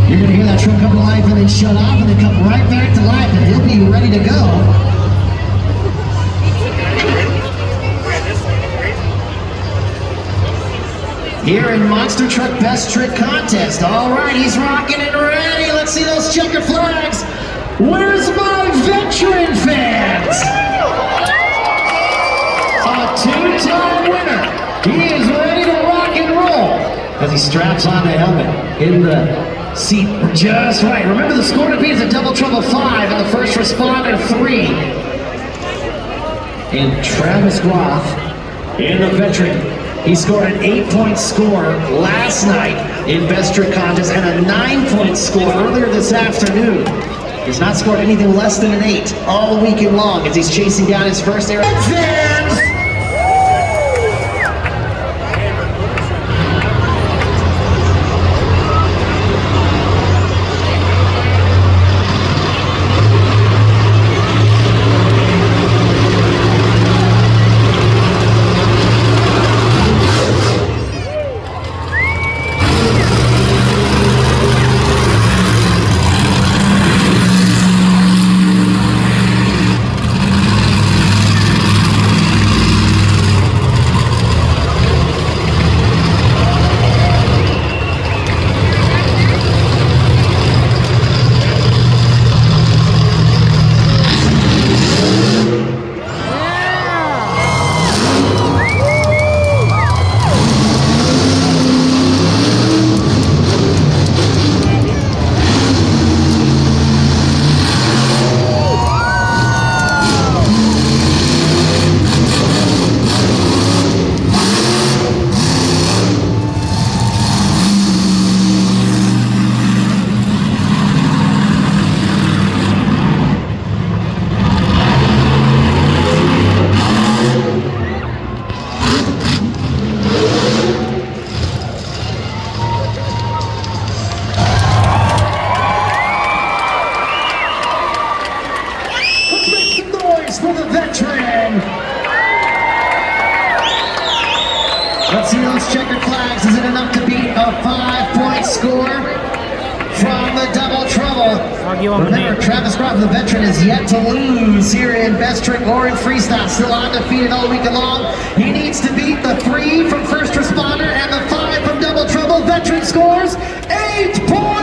You're going to hear that truck come to life and then shut off and then come right back to life and he'll be ready to go. Here in Monster Truck Best Trick Contest. All right, he's rocking and ready. Let's see those checker flags. Where's my veteran fans? A two-time winner. He is ready to rock and roll as he straps on the helmet in the seat just right. Remember, the score to beat is a Double Trouble 5 and the First Responder 3. And Travis Groff in the veteran. He scored an 8-point score last night in Best Trick Contest and a 9-point score earlier this afternoon. He's not scored anything less than an 8 all weekend long as he's chasing down his first air. For the veteran. Let's see those checker flags. Is it enough to beat a 5-point score from the Double Trouble? Remember, Travis Groff, the veteran, is yet to lose here in Best Trick or in Freestyle. Still undefeated all weekend long. He needs to beat the 3 from First Responder and the 5 from Double Trouble. Veteran scores 8 points.